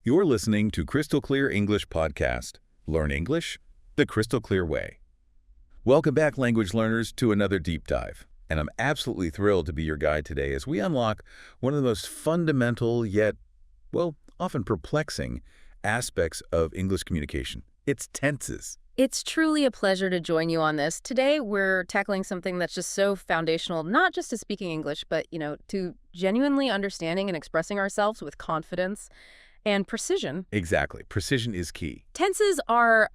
You're listening to Crystal Clear English Podcast. Learn English the crystal clear way. Welcome back, language learners, to another deep dive. And I'm absolutely thrilled to be your guide today as we unlock one of the most fundamental yet, well, often perplexing aspects of English communication. It's tenses. It's truly a pleasure to join you on this. Today, we're tackling something that's just so foundational, not just to speaking English, but, to genuinely understanding and expressing ourselves with confidence and precision. Exactly. Precision is key. Tenses are,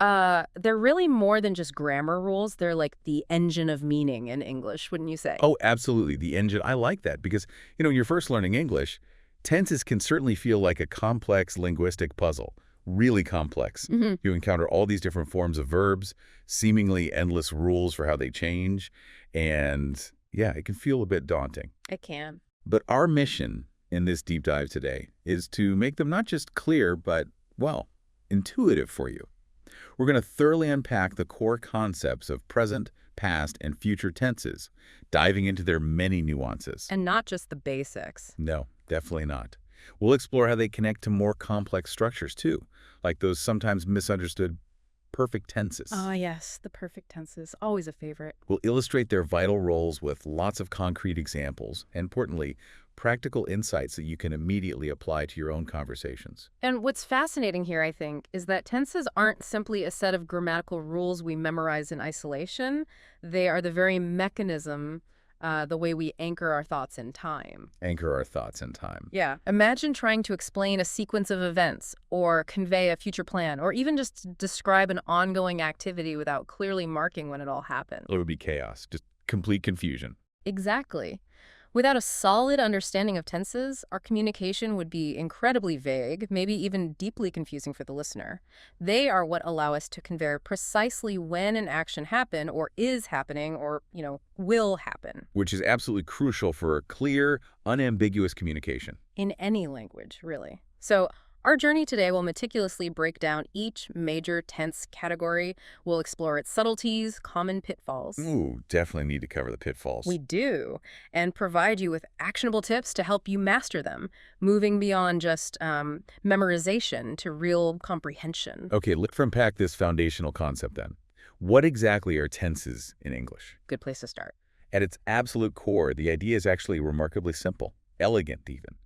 they're really more than just grammar rules. They're like the engine of meaning in English, wouldn't you say? Oh, absolutely. The engine. I like that because, when you're first learning English, tenses can certainly feel like a complex linguistic puzzle. Really complex. You encounter all these different forms of verbs, seemingly endless rules for how they change, and yeah, it can feel a bit daunting. It can. But our mission in this deep dive today is to make them not just clear, but, well, intuitive for you. We're going to thoroughly unpack the core concepts of present, past, and future tenses, diving into their many nuances. And not just the basics. No, definitely not. We'll explore how they connect to more complex structures, too, like those sometimes misunderstood perfect tenses. Ah, yes, the perfect tenses. Always a favorite. We'll illustrate their vital roles with lots of concrete examples, and importantly, practical insights that you can immediately apply to your own conversations. And what's fascinating here, I think, is that tenses aren't simply a set of grammatical rules we memorize in isolation. They are the very mechanism, the way we anchor our thoughts in time. Anchor our thoughts in time. Yeah. Imagine trying to explain a sequence of events or convey a future plan or even just describe an ongoing activity without clearly marking when it all happened. It would be chaos, just complete confusion. Exactly. Without a solid understanding of tenses, our communication would be incredibly vague, maybe even deeply confusing for the listener. They are what allow us to convey precisely when an action happened or is happening or, will happen. Which is absolutely crucial for clear, unambiguous communication. In any language, really. So our journey today will meticulously break down each major tense category. We'll explore its subtleties, common pitfalls. Ooh, definitely need to cover the pitfalls. We do, and provide you with actionable tips to help you master them, moving beyond just memorization to real comprehension. Okay, let's unpack this foundational concept then. What exactly are tenses in English? Good place to start. At its absolute core, the idea is actually remarkably simple, elegant even.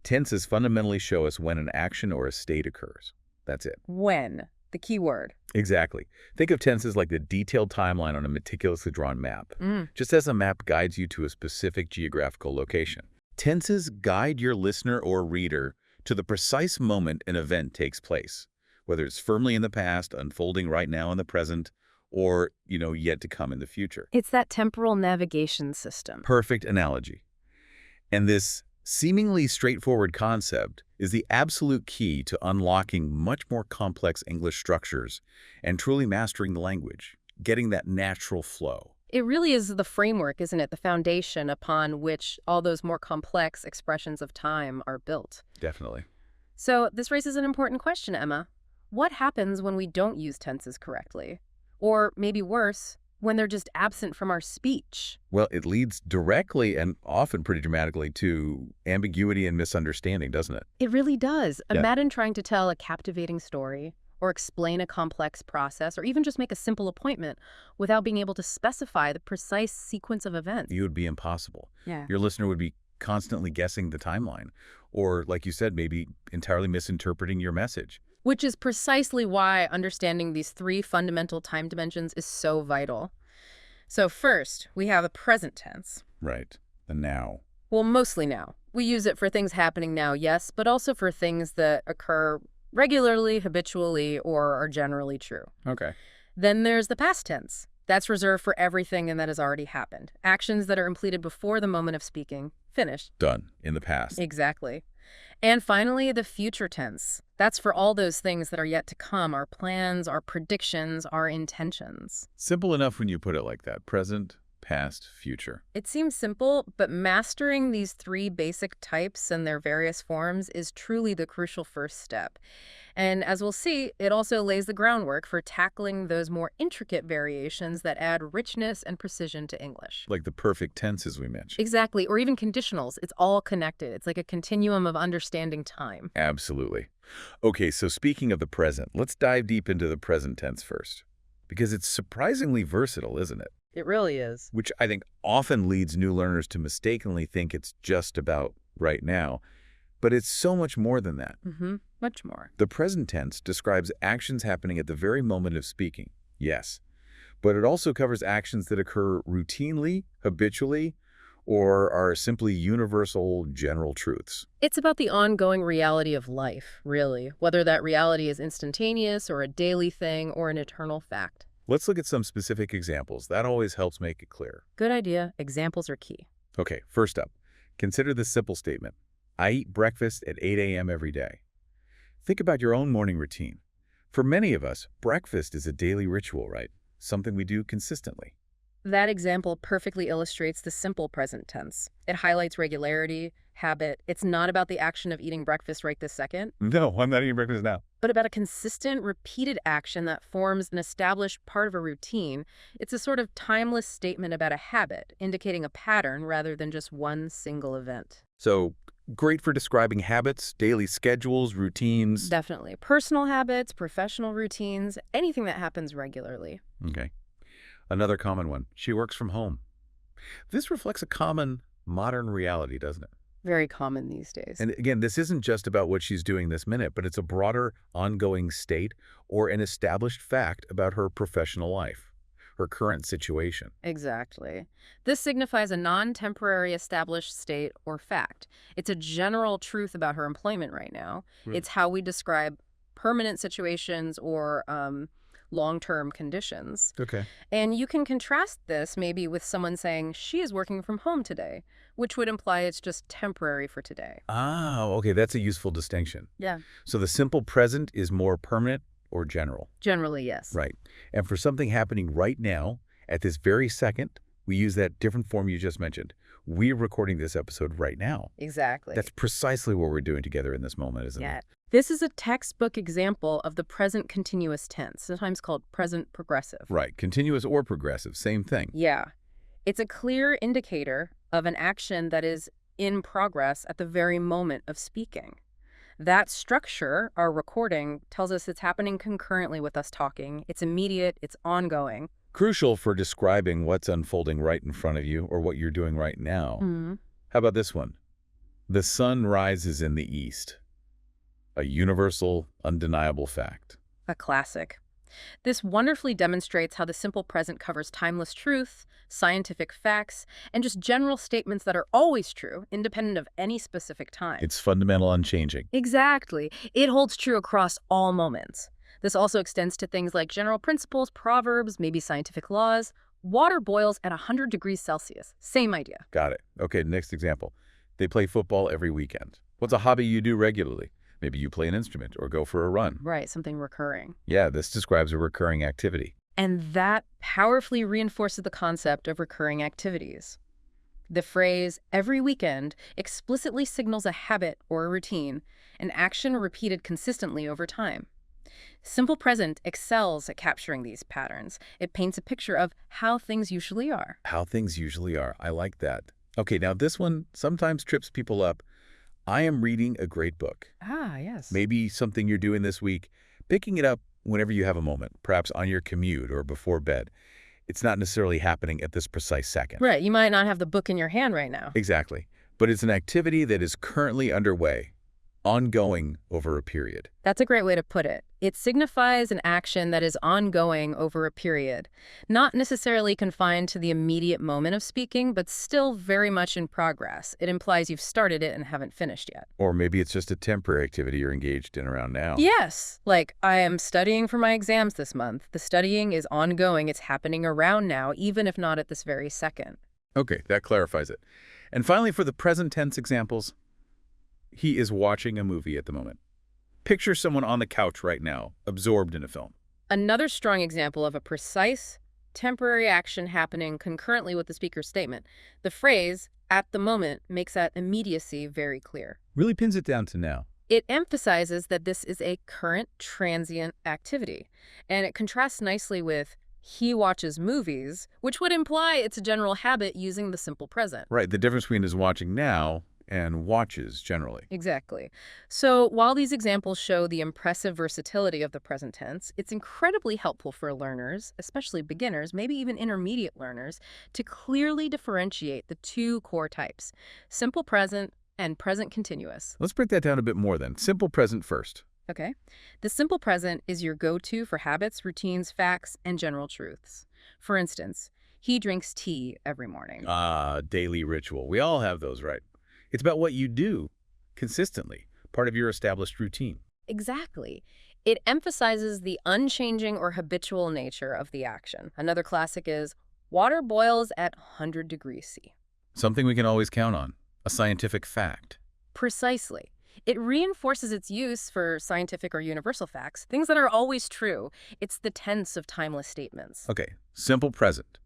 Tenses fundamentally show us when an action or a state occurs. That's it. When, the key word. Exactly. Think of tenses like the detailed timeline on a meticulously drawn map, just as a map guides you to a specific geographical location. Tenses guide your listener or reader to the precise moment an event takes place, whether it's firmly in the past, unfolding right now in the present, or, yet to come in the future. It's that temporal navigation system. Perfect analogy. And this seemingly straightforward concept is the absolute key to unlocking much more complex English structures and truly mastering the language, getting that natural flow. It really is the framework, isn't it? The foundation upon which all those more complex expressions of time are built. Definitely. So this raises an important question, Emma. What happens when we don't use tenses correctly? Or maybe worse, when they're just absent from our speech? Well, it leads directly and often pretty dramatically to ambiguity and misunderstanding, doesn't it? It really does. Yeah. Imagine trying to tell a captivating story or explain a complex process or even just make a simple appointment without being able to specify the precise sequence of events. It would be impossible. Yeah. Your listener would be constantly guessing the timeline, or, like you said, maybe entirely misinterpreting your message. Which is precisely why understanding these three fundamental time dimensions is so vital. So first, we have the present tense. Right. The now. Well, mostly now. We use it for things happening now, yes, but also for things that occur regularly, habitually, or are generally true. Okay. Then there's the past tense. That's reserved for everything and that has already happened. Actions that are completed before the moment of speaking. Finished. Done. In the past. Exactly. And finally, the future tense. That's for all those things that are yet to come, our plans, our predictions, our intentions. Simple enough when you put it like that. Present, past, future. It seems simple, but mastering these three basic types and their various forms is truly the crucial first step. And as we'll see, it also lays the groundwork for tackling those more intricate variations that add richness and precision to English. Like the perfect tenses we mentioned. Exactly, or even conditionals. It's all connected. It's like a continuum of understanding time. Absolutely. Okay, so speaking of the present, let's dive deep into the present tense first. Because it's surprisingly versatile, isn't it? It really is. Which I think often leads new learners to mistakenly think it's just about right now. But it's so much more than that. Much more. The present tense describes actions happening at the very moment of speaking, yes. But it also covers actions that occur routinely, habitually, or are simply universal general truths. It's about the ongoing reality of life, really, whether that reality is instantaneous or a daily thing or an eternal fact. Let's look at some specific examples. That always helps make it clear. Good idea. Examples are key. Okay, first up, consider this simple statement. I eat breakfast at 8 a.m. every day. Think about your own morning routine. For many of us, breakfast is a daily ritual, right? Something we do consistently. That example perfectly illustrates the simple present tense. It highlights regularity, habit. It's not about the action of eating breakfast right this second, No, I'm not eating breakfast now. but about a consistent, repeated action that forms an established part of a routine. It's a sort of timeless statement about a habit, indicating a pattern rather than just one single event. So, great for describing habits, daily schedules, routines. Definitely. Personal habits, professional routines, anything that happens regularly. Okay. Another common one. She works from home. This reflects a common modern reality, doesn't it? Very common these days. And again, this isn't just about what she's doing this minute, but it's a broader, ongoing state or an established fact about her professional life, her current situation. Exactly. This signifies a non-temporary established state or fact. It's a general truth about her employment right now. It's how we describe permanent situations or long-term conditions. Okay. And you can contrast this maybe with someone saying she is working from home today, which would imply it's just temporary for today. Oh, okay. That's a useful distinction. Yeah. So the simple present is more permanent or general. Generally, yes. Right. And for something happening right now, at this very second, we use that different form you just mentioned. We're recording this episode right now. Exactly. That's precisely what we're doing together in this moment, isn't it? This is a textbook example of the present continuous tense, sometimes called present progressive. Right. Continuous or progressive, same thing. Yeah. It's a clear indicator of an action that is in progress at the very moment of speaking. That structure, our recording, tells us it's happening concurrently with us talking. It's immediate, it's ongoing. Crucial for describing what's unfolding right in front of you or what you're doing right now. How about this one? The sun rises in the east. A universal, undeniable fact. A classic. This wonderfully demonstrates how the simple present covers timeless truth, scientific facts, and just general statements that are always true, independent of any specific time. It's fundamental, unchanging. Exactly. It holds true across all moments. This also extends to things like general principles, proverbs, maybe scientific laws. Water boils at 100 degrees Celsius. Same idea. Got it. Okay, next example. They play football every weekend. What's a hobby you do regularly? Maybe you play an instrument or go for a run. Right, something recurring. Yeah, this describes a recurring activity. And that powerfully reinforces the concept of recurring activities. The phrase, every weekend, explicitly signals a habit or a routine, an action repeated consistently over time. Simple present excels at capturing these patterns. It paints a picture of how things usually are. How things usually are. I like that. Okay, now this one sometimes trips people up. I am reading a great book. Ah, yes. Maybe something you're doing this week, picking it up whenever you have a moment, perhaps on your commute or before bed. It's not necessarily happening at this precise second. Right, you might not have the book in your hand right now. Exactly. But it's an activity that is currently underway, ongoing over a period. That's a great way to put it. It signifies an action that is ongoing over a period, not necessarily confined to the immediate moment of speaking, but still very much in progress. It implies you've started it and haven't finished yet. Or maybe it's just a temporary activity you're engaged in around now. Yes, like I am studying for my exams this month. The studying is ongoing. It's happening around now, even if not at this very second. Okay, that clarifies it. And finally, for the present tense examples, he is watching a movie at the moment. Picture someone on the couch right now, absorbed in a film. Another strong example of a precise, temporary action happening concurrently with the speaker's statement. The phrase, at the moment, makes that immediacy very clear. Really pins it down to now. It emphasizes that this is a current transient activity, and it contrasts nicely with he watches movies, which would imply it's a general habit using the simple present. Right, the difference between is watching now and watches generally. Exactly. So while these examples show the impressive versatility of the present tense, it's incredibly helpful for learners, especially beginners, maybe even intermediate learners, to clearly differentiate the two core types, simple present and present continuous. Let's break that down a bit more then. Simple present first. Okay? The simple present is your go-to for habits, routines, facts, and general truths. For instance, he drinks tea every morning. Daily ritual. We all have those, right? It's about what you do consistently, part of your established routine. Exactly. It emphasizes the unchanging or habitual nature of the action. Another classic is, water boils at 100 degrees C. Something we can always count on. A scientific fact. Precisely. It reinforces its use for scientific or universal facts, things that are always true. It's the tense of timeless statements. Okay, simple present.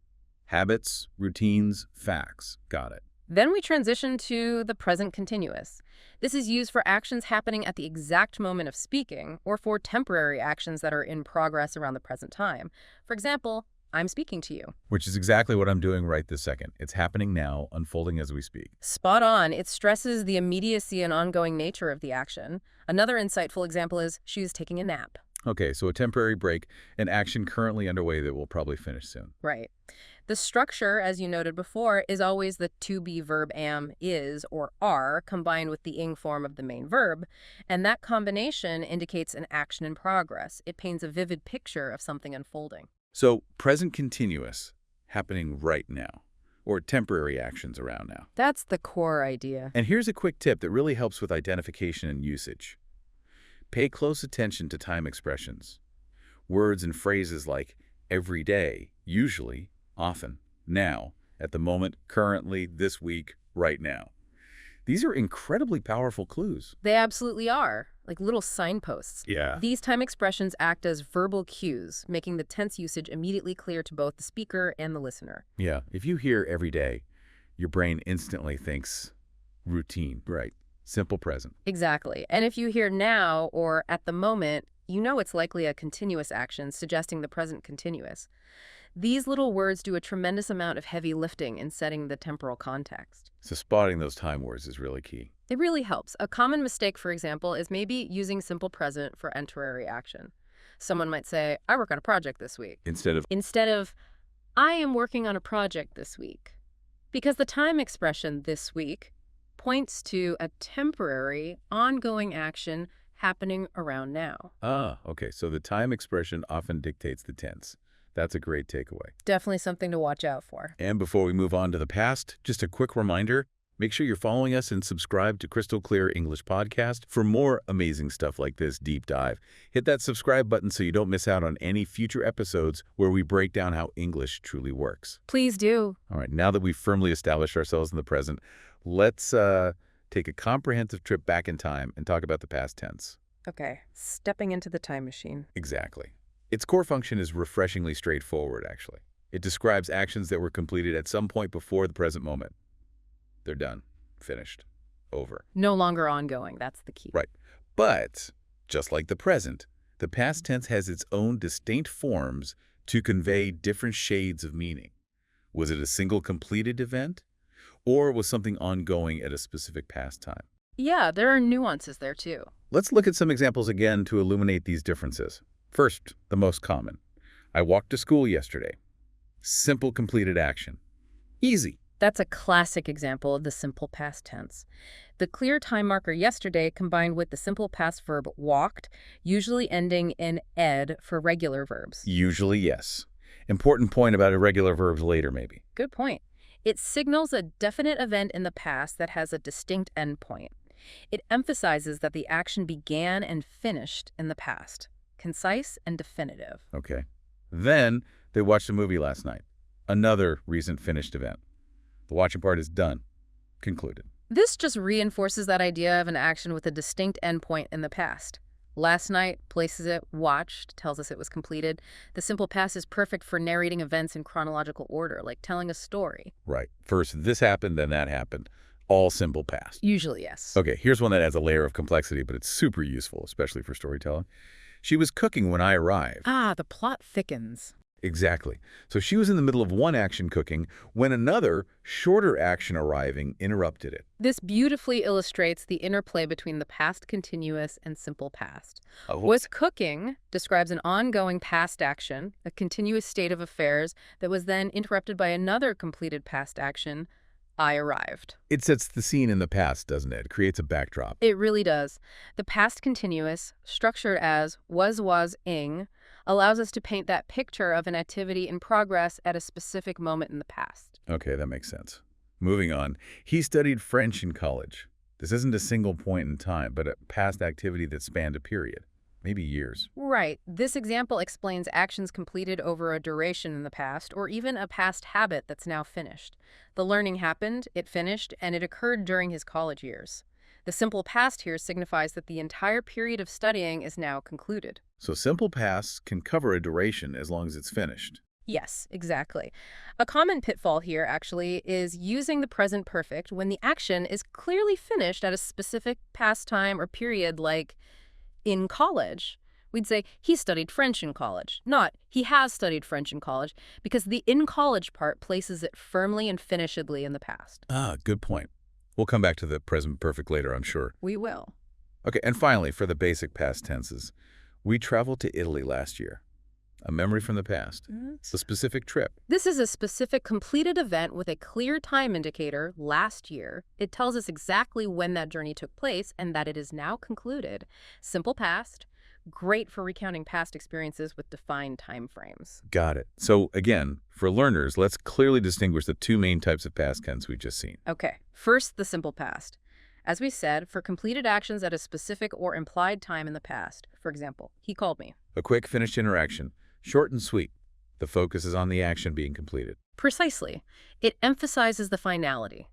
Habits, routines, facts. Got it. Then we transition to the present continuous. This is used for actions happening at the exact moment of speaking, or for temporary actions that are in progress around the present time. For example, I'm speaking to you. Which is exactly what I'm doing right this second. It's happening now, unfolding as we speak. Spot on. It stresses the immediacy and ongoing nature of the action. Another insightful example is she's taking a nap. Okay, so a temporary break, an action currently underway that will probably finish soon. Right. The structure, as you noted before, is always the to-be verb am, is, or are, combined with the ing form of the main verb, and that combination indicates an action in progress. It paints a vivid picture of something unfolding. So, present continuous, happening right now, or temporary actions around now. That's the core idea. And here's a quick tip that really helps with identification and usage. Pay close attention to time expressions. Words and phrases like every day, usually, often, now, at the moment, currently, this week, right now. These are incredibly powerful clues. They absolutely are, like little signposts. Yeah. These time expressions act as verbal cues, making the tense usage immediately clear to both the speaker and the listener. Yeah. If you hear every day, your brain instantly thinks routine. Right. Simple present. Exactly. And if you hear now or at the moment, you know it's likely a continuous action, suggesting the present continuous. These little words do a tremendous amount of heavy lifting in setting the temporal context. So spotting those time words is really key. It really helps. A common mistake, for example, is maybe using simple present for temporary action. Someone might say, I work on a project this week. Instead of, I am working on a project this week. Because the time expression this week points to a temporary, ongoing action happening around now. Okay. So the time expression often dictates the tense. That's a great takeaway. Definitely something to watch out for. And before we move on to the past, just a quick reminder, make sure you're following us and subscribe to Crystal Clear English Podcast for more amazing stuff like this deep dive. Hit that subscribe button so you don't miss out on any future episodes where we break down how English truly works. Please do. All right, now that we've firmly established ourselves in the present, let's take a comprehensive trip back in time and talk about the past tense. Okay, stepping into the time machine. Exactly. Its core function is refreshingly straightforward, actually. It describes actions that were completed at some point before the present moment. They're done, finished, over. No longer ongoing, that's the key. Right. But, just like the present, the past tense has its own distinct forms to convey different shades of meaning. Was it a single completed event? Or was something ongoing at a specific past time? Yeah, there are nuances there too. Let's look at some examples again to illuminate these differences. First, the most common. I walked to school yesterday. Simple completed action. Easy. That's a classic example of the simple past tense. The clear time marker yesterday combined with the simple past verb walked, usually ending in ed for regular verbs. Usually, yes. Important point about irregular verbs later, maybe. Good point. It signals a definite event in the past that has a distinct endpoint. It emphasizes that the action began and finished in the past. Concise and definitive. Okay. Then they watched a movie last night. Another recent finished event. The watching part is done. Concluded. This just reinforces that idea of an action with a distinct endpoint in the past. Last night places it, watched, tells us it was completed. The simple past is perfect for narrating events in chronological order, like telling a story. Right. First this happened, then that happened. All simple past. Usually, yes. Okay, here's one that adds a layer of complexity, but it's super useful, especially for storytelling. She was cooking when I arrived. Ah, the plot thickens. Exactly. So she was in the middle of one action cooking when another, shorter action arriving interrupted it. This beautifully illustrates the interplay between the past continuous and simple past. Oh, Was cooking describes an ongoing past action, a continuous state of affairs that was then interrupted by another completed past action. I arrived. It sets the scene in the past, doesn't it? It creates a backdrop. It really does. The past continuous, structured as was-ing, allows us to paint that picture of an activity in progress at a specific moment in the past. Okay, that makes sense. Moving on. He studied French in college. This isn't a single point in time, but a past activity that spanned a period, maybe years. Right. This example explains actions completed over a duration in the past, or even a past habit that's now finished. The learning happened, it finished, and it occurred during his college years. The simple past here signifies that the entire period of studying is now concluded. So simple past can cover a duration as long as it's finished. Yes, exactly. A common pitfall here, actually, is using the present perfect when the action is clearly finished at a specific past time or period, like in college. We'd say, he studied French in college, not he has studied French in college, because the in college part places it firmly and finishedly in the past. Ah, good point. We'll come back to the present perfect later, I'm sure. We will. Okay, and finally, for the basic past tenses, we traveled to Italy last year. A memory from the past. It's a specific trip. This is a specific completed event with a clear time indicator, last year. It tells us exactly when that journey took place and that it is now concluded. Simple past, great for recounting past experiences with defined time frames. Got it. So again, for learners, let's clearly distinguish the two main types of past tense we've just seen. Okay, first, the simple past. As we said, for completed actions at a specific or implied time in the past. For example, he called me. A quick finished interaction, short and sweet. The focus is on the action being completed. Precisely. It emphasizes the finality.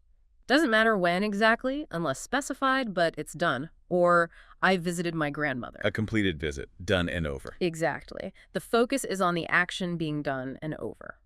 Doesn't matter when exactly, unless specified, but it's done. Or, I visited my grandmother. A completed visit, done and over. Exactly. The focus is on the action being done and over.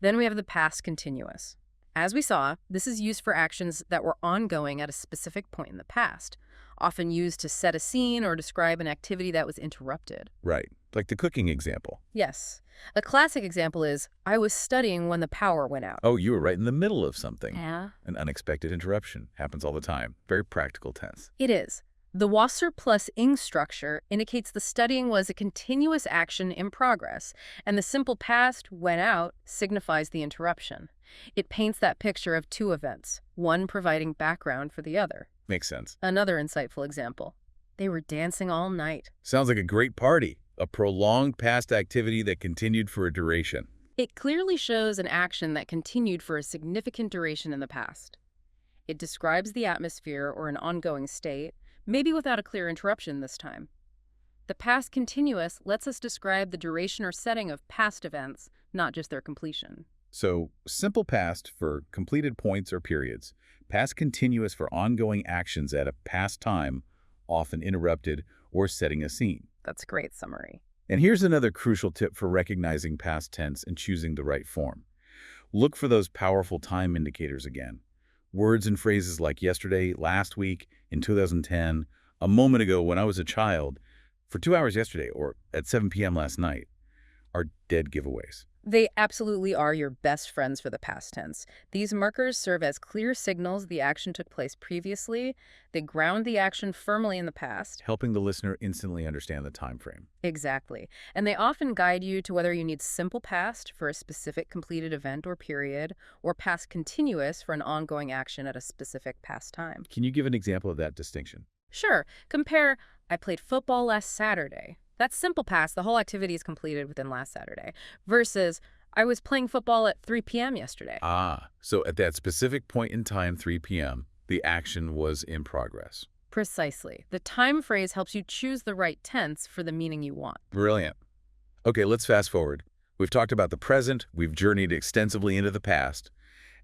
Then we have the past continuous. As we saw, this is used for actions that were ongoing at a specific point in the past, often used to set a scene or describe an activity that was interrupted. Right, like the cooking example. Yes. A classic example is, I was studying when the power went out. Oh, you were right in the middle of something. Yeah. An unexpected interruption. Happens all the time. Very practical tense. It is. The wasser plus ing structure indicates the studying was a continuous action in progress, and the simple past, went out, signifies the interruption. It paints that picture of two events, one providing background for the other. Makes sense. Another insightful example. They were dancing all night. Sounds like a great party. A prolonged past activity that continued for a duration. It clearly shows an action that continued for a significant duration in the past. It describes the atmosphere or an ongoing state, maybe without a clear interruption this time. The past continuous lets us describe the duration or setting of past events, not just their completion. So, simple past for completed points or periods. Past continuous for ongoing actions at a past time, often interrupted or setting a scene. That's a great summary. And here's another crucial tip for recognizing past tense and choosing the right form. Look for those powerful time indicators again. Words and phrases like yesterday, last week, in 2010, a moment ago when I was a child, for 2 hours yesterday, or at 7 p.m. last night, are dead giveaways. They absolutely are your best friends for the past tense. These markers serve as clear signals the action took place previously. They ground the action firmly in the past. Helping the listener instantly understand the time frame. Exactly. And they often guide you to whether you need simple past for a specific completed event or period, or past continuous for an ongoing action at a specific past time. Can you give an example of that distinction? Sure. Compare, I played football last Saturday. That's simple past. The whole activity is completed within last Saturday. Versus, I was playing football at 3 p.m. yesterday. Ah, so at that specific point in time, 3 p.m., the action was in progress. Precisely. The time phrase helps you choose the right tense for the meaning you want. Brilliant. Okay, let's fast forward. We've talked about the present. We've journeyed extensively into the past.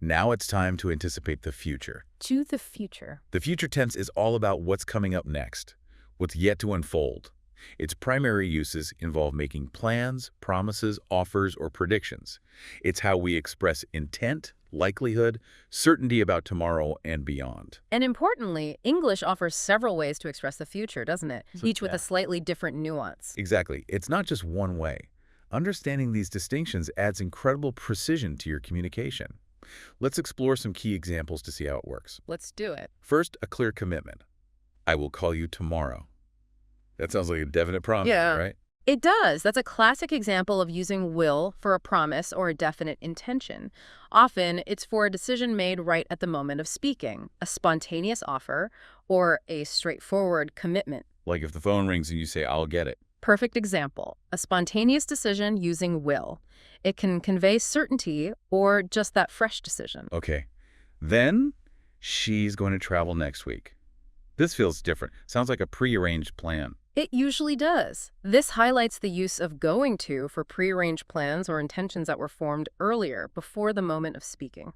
Now it's time to anticipate the future. To the future. The future tense is all about what's coming up next. what's yet to unfold. Its primary uses involve making plans, promises, offers, or predictions. It's how we express intent, likelihood, certainty about tomorrow and beyond. And importantly, English offers several ways to express the future, doesn't it? Each with Yeah. a slightly different nuance. Exactly. It's not just one way. Understanding these distinctions adds incredible precision to your communication. Let's explore some key examples to see how it works. Let's do it. First, a clear commitment. I will call you tomorrow. That sounds like a definite promise, Yeah. right? It does. That's a classic example of using will for a promise or a definite intention. Often, it's for a decision made right at the moment of speaking, a spontaneous offer, or a straightforward commitment. Like if the phone rings and you say, I'll get it. Perfect example. A spontaneous decision using will. It can convey certainty or just that fresh decision. Okay. Then, she's going to travel next week. This feels different. Sounds like a prearranged plan. It usually does. This highlights the use of going to for prearranged plans or intentions that were formed earlier, before the moment of speaking.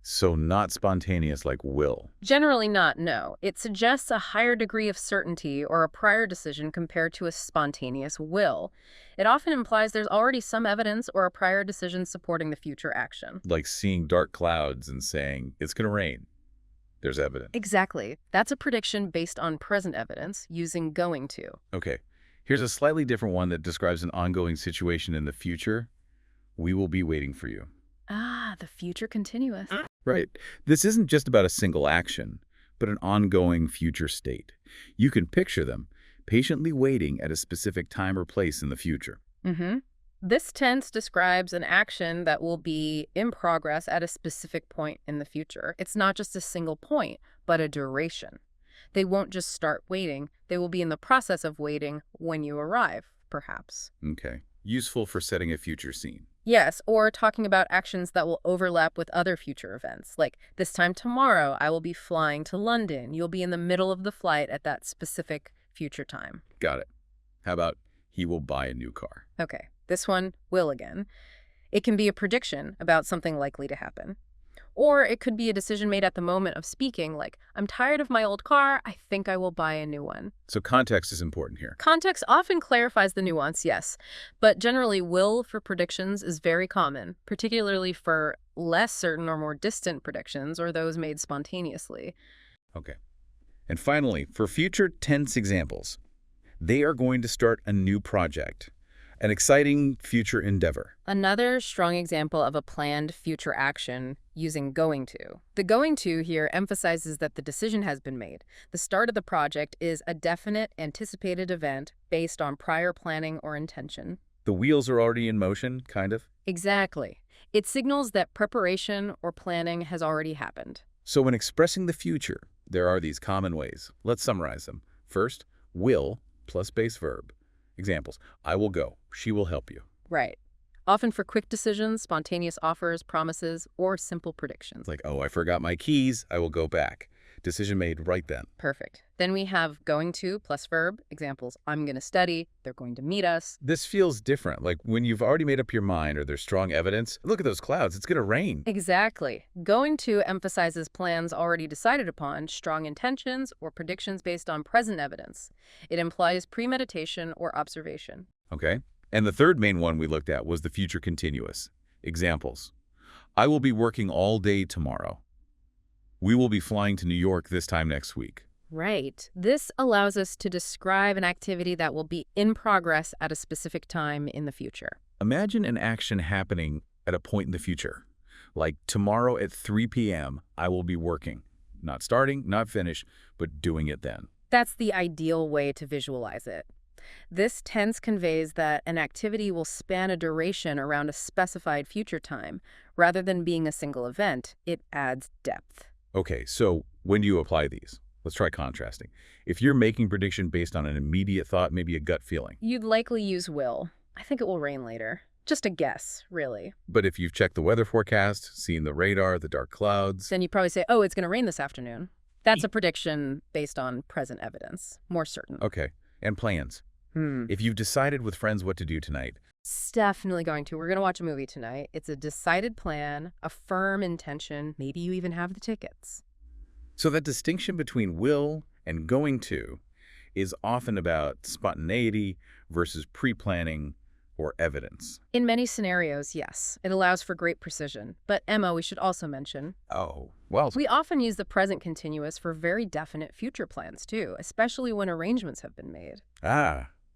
So not spontaneous like will. Generally not, no. It suggests a higher degree of certainty or a prior decision compared to a spontaneous will. It often implies there's already some evidence or a prior decision supporting the future action. Like seeing dark clouds and saying, it's going to rain. There's evidence. Exactly. That's a prediction based on present evidence using going to. Okay. Here's a slightly different one that describes an ongoing situation in the future. We will be waiting for you. Ah, the future continuous. Right. This isn't just about a single action, but an ongoing future state. You can picture them patiently waiting at a specific time or place in the future. Mm-hmm. This tense describes an action that will be in progress at a specific point in the future. It's not just a single point, but a duration. They won't just start waiting. They will be in the process of waiting when you arrive, perhaps. Okay. Useful for setting a future scene. Yes, or talking about actions that will overlap with other future events. Like, this time tomorrow, I will be flying to London. You'll be in the middle of the flight at that specific future time. Got it. How about he will buy a new car? Okay, this one will again. It can be a prediction about something likely to happen. Or it could be a decision made at the moment of speaking, like, I'm tired of my old car, I think I will buy a new one. So context is important here. Context often clarifies the nuance, yes, but generally will for predictions is very common, particularly for less certain or more distant predictions or those made spontaneously. Okay. And finally, for future tense examples, they are going to start a new project, an exciting future endeavor. Another strong example of a planned future action using going to. The going to here emphasizes that the decision has been made. The start of the project is a definite, anticipated event based on prior planning or intention. The wheels are already in motion, kind of. Exactly. It signals that preparation or planning has already happened. So when expressing the future, there are these common ways. Let's summarize them. First, will plus base verb. Examples: I will go. She will help you. Right. Often for quick decisions, spontaneous offers, promises, or simple predictions. It's like, oh, I forgot my keys. I will go back. Decision made right then. Perfect. Then we have going to plus verb. Examples: I'm going to study. They're going to meet us. This feels different. Like when you've already made up your mind or there's strong evidence. Look at those clouds. It's going to rain. Exactly. Going to emphasizes plans already decided upon, strong intentions, or predictions based on present evidence. It implies premeditation or observation. Okay. And the third main one we looked at was the future continuous. Examples: I will be working all day tomorrow. We will be flying to New York this time next week. Right. This allows us to describe an activity that will be in progress at a specific time in the future. Imagine an action happening at a point in the future. Like tomorrow at 3 p.m., I will be working. Not starting, not finished, but doing it then. That's the ideal way to visualize it. This tense conveys that an activity will span a duration around a specified future time. Rather than being a single event, it adds depth. Okay, so when do you apply these? Let's try contrasting. If you're making prediction based on an immediate thought, maybe a gut feeling. You'd likely use will. I think it will rain later. Just a guess, really. But if you've checked the weather forecast, seen the radar, the dark clouds, Then you probably say, oh, it's going to rain this afternoon. That's a prediction based on present evidence. More certain. okay, and plans. If you've decided with friends what to do tonight, It's definitely going to. We're going to watch a movie tonight. It's a decided plan, a firm intention. Maybe you even have the tickets. so that distinction between will and going to is often about spontaneity versus pre-planning or evidence. In many scenarios, yes, it allows for great precision. But Emma, we should also mention, Oh, well, we often use the present continuous for very definite future plans too, especially when arrangements have been made.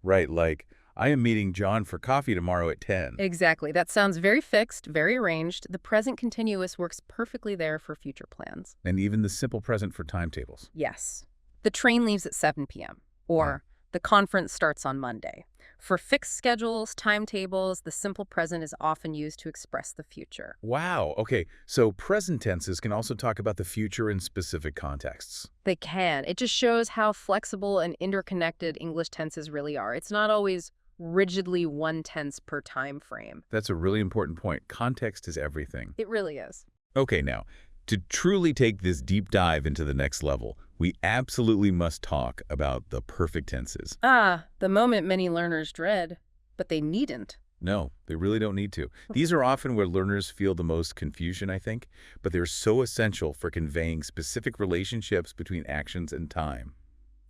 right, like, I am meeting John for coffee tomorrow at 10. Exactly. That sounds very fixed, very arranged. The present continuous works perfectly there for future plans. And even the simple present for timetables. Yes. The train leaves at 7 p.m. Or the conference starts on Monday. For fixed schedules, timetables, the simple present is often used to express the future. Wow, okay, so present tenses can also talk about the future in specific contexts. They can. It just shows how flexible and interconnected English tenses really are. It's not always rigidly one tense per time frame. That's a really important point. Context is everything. It really is. Okay, now, to truly take this deep dive into the next level, we absolutely must talk about the perfect tenses. The moment many learners dread, but they needn't. No, they really don't need to. These are often where learners feel the most confusion, I think, but they're so essential for conveying specific relationships between actions and time.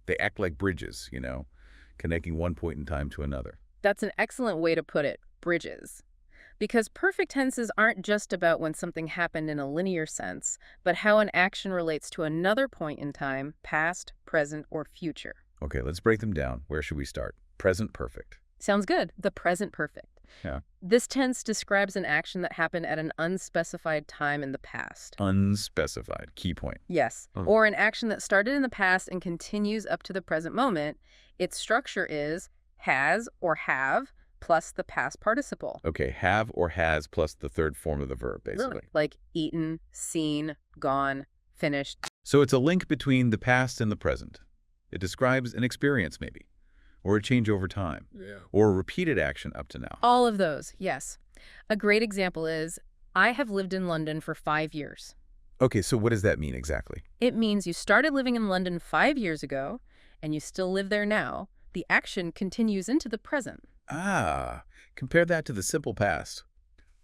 They act like bridges, connecting one point in time to another. That's an excellent way to put it, bridges. Because perfect tenses aren't just about when something happened in a linear sense, but how an action relates to another point in time, past, present, or future. Okay, let's break them down. Where should we start? Present perfect. Sounds good. The present perfect. Yeah. This tense describes an action that happened at an unspecified time in the past. Unspecified. Key point. Yes. Or an action that started in the past and continues up to the present moment. Its structure is has or have plus the past participle. Okay, have or has plus the third form of the verb, basically. Really? Like eaten, seen, gone, finished. So it's a link between the past and the present. It describes an experience, maybe, or a change over time, or a repeated action up to now. All of those, yes. A great example is, I have lived in London for 5 years. Okay, so what does that mean exactly? It means you started living in London 5 years ago, and you still live there now. The action continues into the present. Compare that to the simple past.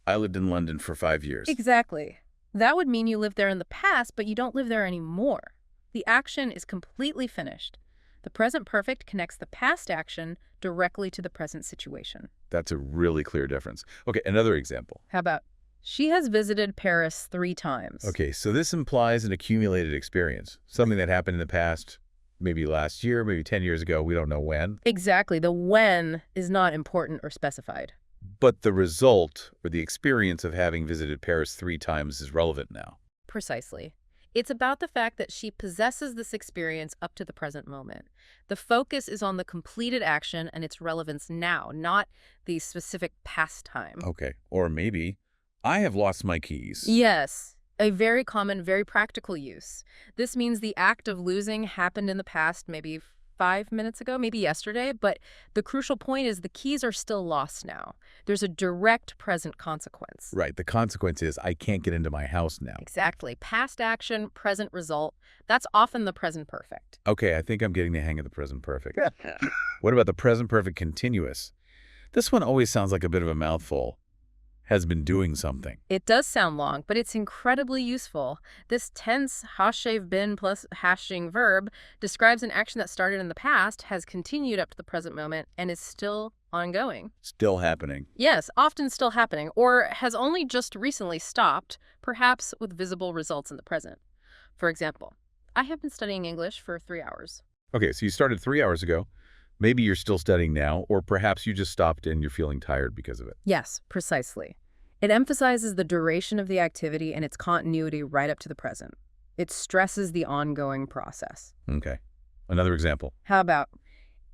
I lived in London for 5 years. Exactly. That would mean you lived there in the past, but you don't live there anymore. The action is completely finished. The present perfect connects the past action directly to the present situation. That's a really clear difference. Okay, another example. How about, she has visited Paris 3 times. Okay, so this implies an accumulated experience, something that happened in the past, maybe last year, maybe 10 years ago, we don't know when. Exactly. The when is not important or specified. But the result, or the experience of having visited Paris 3 times is relevant now. Precisely. It's about the fact that she possesses this experience up to the present moment. The focus is on the completed action and its relevance now, not the specific past time. Okay, or maybe, I have lost my keys. Yes, a very common, very practical use. This means the act of losing happened in the past, maybe 5 minutes ago, maybe yesterday, but the crucial point is the keys are still lost now. There's a direct present consequence. Right, the consequence is I can't get into my house now. Exactly. Past action, present result. That's often the present perfect. Okay, I think I'm getting the hang of the present perfect. What about the present perfect continuous? This one always sounds like a bit of a mouthful. Has been doing something. It does sound long, but it's incredibly useful. This tense hashev been plus hashing verb describes an action that started in the past, has continued up to the present moment, and is still ongoing. Still happening. Yes, often still happening, or has only just recently stopped, perhaps with visible results in the present. For example, I have been studying English for 3 hours. Okay, so you started 3 hours ago. Maybe you're still studying now, or perhaps you just stopped and you're feeling tired because of it. Yes, precisely. It emphasizes the duration of the activity and its continuity right up to the present. It stresses the ongoing process. Okay. Another example. How about,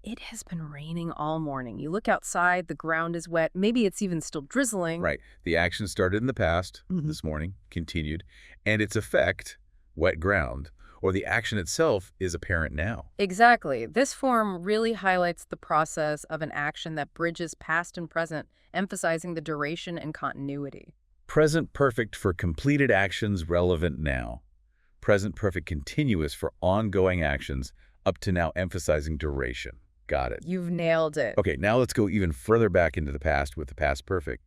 it has been raining all morning. You look outside, the ground is wet, maybe it's even still drizzling. Right. The action started in the past, this morning, continued, and its effect, wet ground, or the action itself is apparent now. Exactly. This form really highlights the process of an action that bridges past and present, emphasizing the duration and continuity. Present perfect for completed actions relevant now. Present perfect continuous for ongoing actions up to now, emphasizing duration. Got it. You've nailed it. Okay, now let's go even further back into the past with the past perfect.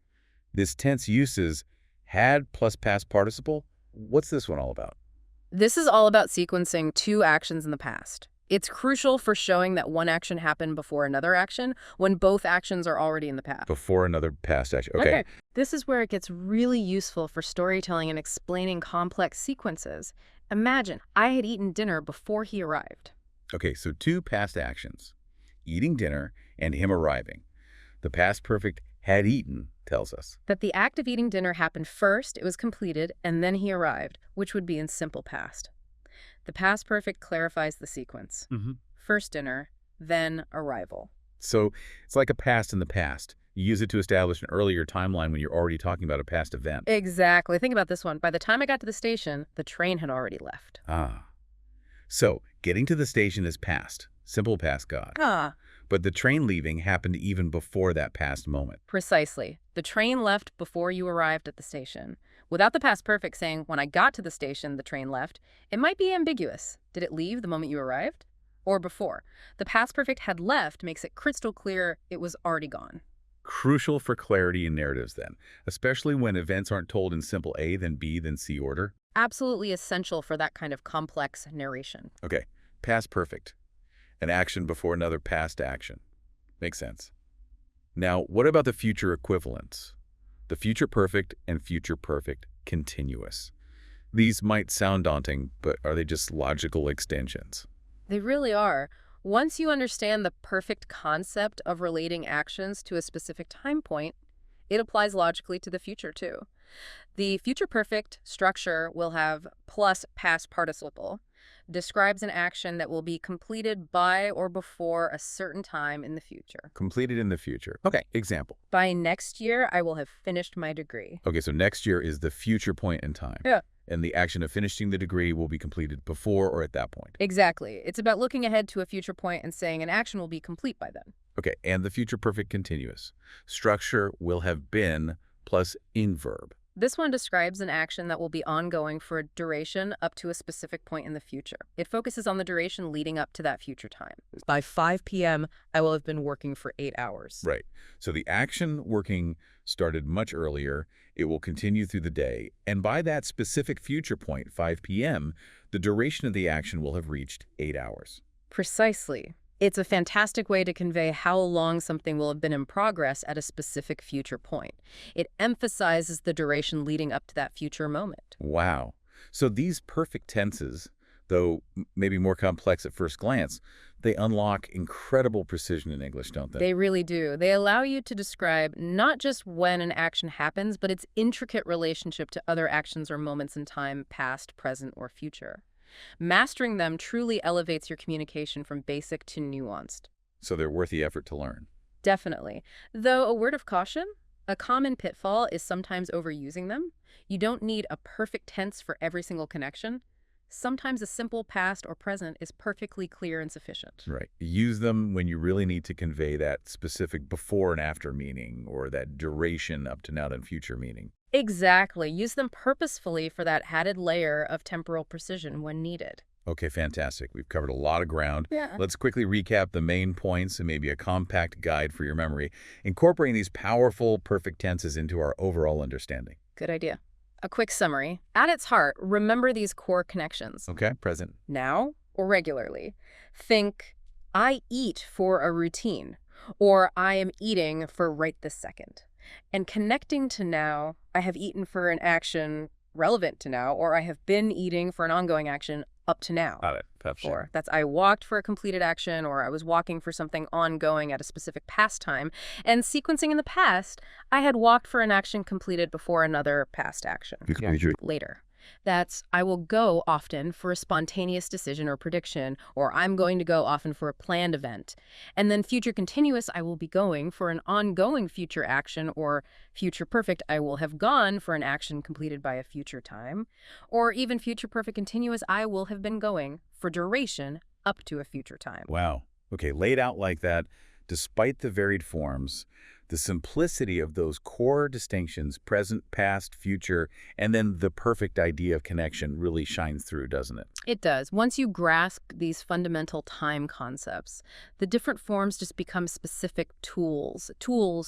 This tense uses had plus past participle. What's this one all about? This is all about sequencing 2 actions in the past. It's crucial for showing that one action happened before another action when both actions are already in the past. Before another past action. Okay. This is where it gets really useful for storytelling and explaining complex sequences. Imagine, I had eaten dinner before he arrived. Okay, so two past actions. Eating dinner and him arriving. The past perfect had eaten tells us That the act of eating dinner happened first, it was completed, and then he arrived, which would be in simple past. The past perfect clarifies the sequence. First dinner, then arrival. So it's like a past in the past. You use it to establish an earlier timeline when you're already talking about a past event. Exactly. Think about this one. By the time I got to the station, the train had already left. So getting to the station is past. Simple past, God. But the train leaving happened even before that past moment. Precisely. The train left before you arrived at the station. Without the past perfect saying, when I got to the station, the train left, it might be ambiguous. Did it leave the moment you arrived? Or before? The past perfect had left makes it crystal clear it was already gone. Crucial for clarity in narratives then, especially when events aren't told in simple A, then B, then C order. Absolutely essential for that kind of complex narration. Okay, past perfect. An action before another past action. Makes sense. Now, what about the future equivalents? The future perfect and future perfect continuous. These might sound daunting, but are they just logical extensions? They really are. Once you understand the perfect concept of relating actions to a specific time point, it applies logically to the future too. The future perfect structure will have plus past participle, describes an action that will be completed by or before a certain time in the future. Completed in the future. Okay, example. By next year, I will have finished my degree. Okay, so next year is the future point in time. Yeah. And the action of finishing the degree will be completed before or at that point. Exactly. It's about looking ahead to a future point and saying an action will be complete by then. Okay, and the future perfect continuous. Structure will have been plus in verb. This one describes an action that will be ongoing for a duration up to a specific point in the future. It focuses on the duration leading up to that future time. By 5 p.m., I will have been working for 8 hours. Right. So the action working started much earlier. It will continue through the day. And by that specific future point, 5 p.m., the duration of the action will have reached 8 hours. Precisely. It's a fantastic way to convey how long something will have been in progress at a specific future point. It emphasizes the duration leading up to that future moment. Wow. So these perfect tenses, though maybe more complex at first glance, they unlock incredible precision in English, don't they? They really do. They allow you to describe not just when an action happens, but its intricate relationship to other actions or moments in time, past, present, or future. Mastering them truly elevates your communication from basic to nuanced. So they're worth the effort to learn. Definitely. Though a word of caution, a common pitfall is sometimes overusing them. You don't need a perfect tense for every single connection. Sometimes a simple past or present is perfectly clear and sufficient. Right. Use them when you really need to convey that specific before and after meaning or that duration up to now and future meaning. Exactly. Use them purposefully for that added layer of temporal precision when needed. Okay, fantastic. We've covered a lot of ground. Yeah. Let's quickly recap the main points and maybe a compact guide for your memory, incorporating these powerful perfect tenses into our overall understanding. Good idea. A quick summary. At its heart, remember these core connections. Okay, present. Now or regularly. Think, I eat for a routine, or I am eating for right this second. And connecting to now, I have eaten for an action relevant to now, or I have been eating for an ongoing action up to now. Got it. Perfect. Or that's I walked for a completed action, or I was walking for something ongoing at a specific past time. And sequencing in the past, I had walked for an action completed before another past action. Later. That's I will go often for a spontaneous decision or prediction, or I'm going to go often for a planned event. And then future continuous, I will be going for an ongoing future action, or future perfect, I will have gone for an action completed by a future time. Or even future perfect continuous, I will have been going for duration up to a future time. Wow. Okay, laid out like that, despite the varied forms, The simplicity of those core distinctions, present, past, future, and then the perfect idea of connection really shines through, doesn't it? It does. Once you grasp these fundamental time concepts, the different forms just become specific tools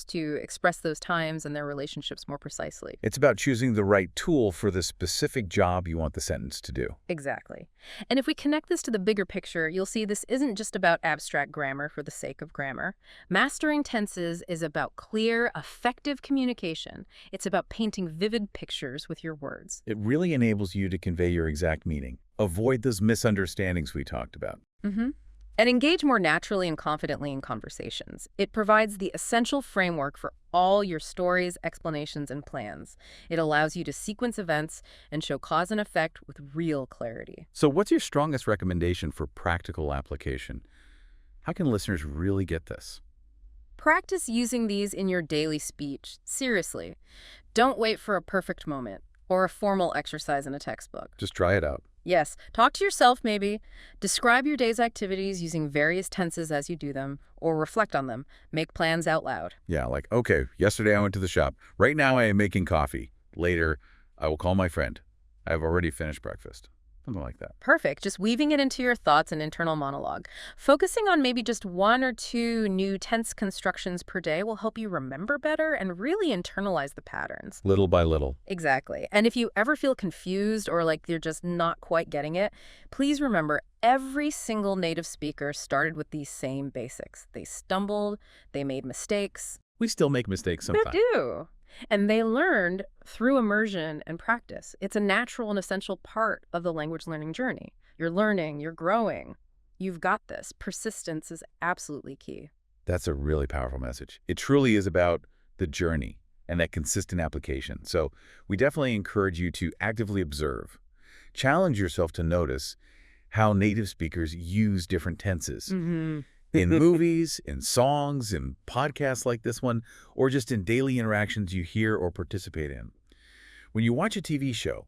to express those times and their relationships more precisely. It's about choosing the right tool for the specific job you want the sentence to do. Exactly. And if we connect this to the bigger picture, you'll see this isn't just about abstract grammar for the sake of grammar. Mastering tenses is about clear, effective communication. It's about painting vivid pictures with your words. It really enables you to convey your exact meaning. Avoid those misunderstandings we talked about. And engage more naturally and confidently in conversations. It provides the essential framework for all your stories, explanations, and plans. It allows you to sequence events and show cause and effect with real clarity. So what's your strongest recommendation for practical application? How can listeners really get this? Practice using these in your daily speech. Seriously. Don't wait for a perfect moment or a formal exercise in a textbook. Just try it out. Yes, talk to yourself maybe. Describe your day's activities using various tenses as you do them, or reflect on them. Make plans out loud. Yeah, like, okay, yesterday I went to the shop. Right now I am making coffee. Later, I will call my friend. I have already finished breakfast. Something like that. Perfect. Just weaving it into your thoughts and internal monologue. Focusing on maybe just 1 or 2 new tense constructions per day will help you remember better and really internalize the patterns. Little by little. Exactly. And if you ever feel confused or like you're just not quite getting it, please remember every single native speaker started with these same basics. They stumbled, they made mistakes. We still make mistakes sometimes. They do. And they learned through immersion and practice. It's a natural and essential part of the language learning journey. You're learning, you're growing. You've got this. Persistence is absolutely key. That's a really powerful message. It truly is about the journey and that consistent application. So we definitely encourage you to actively observe. Challenge yourself to notice how native speakers use different tenses. In movies, in songs, in podcasts like this one, or just in daily interactions you hear or participate in. When you watch a TV show,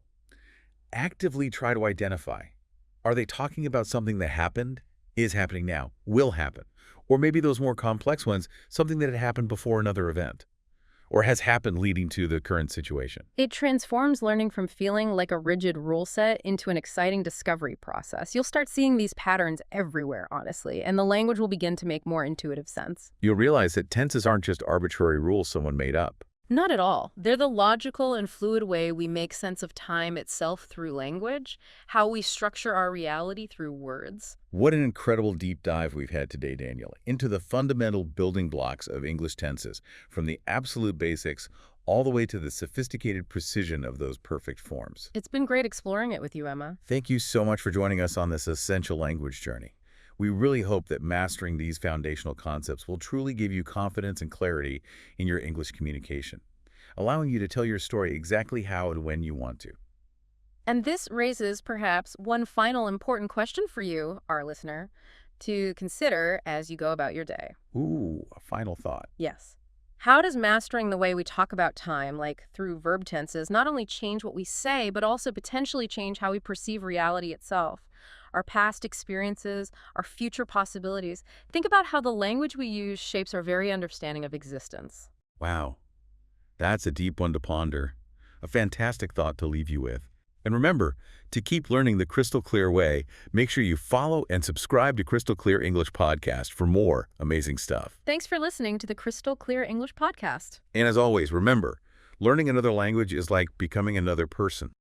actively try to identify, are they talking about something that happened, is happening now, will happen? Or maybe those more complex ones, something that had happened before another event, or has happened leading to the current situation. It transforms learning from feeling like a rigid rule set into an exciting discovery process. You'll start seeing these patterns everywhere, honestly, and the language will begin to make more intuitive sense. You'll realize that tenses aren't just arbitrary rules someone made up. Not at all. They're the logical and fluid way we make sense of time itself through language, how we structure our reality through words. What an incredible deep dive we've had today, Daniel, into the fundamental building blocks of English tenses, from the absolute basics all the way to the sophisticated precision of those perfect forms. It's been great exploring it with you, Emma. Thank you so much for joining us on this essential language journey. We really hope that mastering these foundational concepts will truly give you confidence and clarity in your English communication, allowing you to tell your story exactly how and when you want to. And this raises perhaps one final important question for you, our listener, to consider as you go about your day. Ooh, a final thought. Yes. How does mastering the way we talk about time, like through verb tenses, not only change what we say, but also potentially change how we perceive reality itself? Our past experiences, our future possibilities. Think about how the language we use shapes our very understanding of existence. Wow, that's a deep one to ponder. A fantastic thought to leave you with. And remember, to keep learning the crystal clear way, make sure you follow and subscribe to Crystal Clear English Podcast for more amazing stuff. Thanks for listening to the Crystal Clear English Podcast. And as always, remember, learning another language is like becoming another person.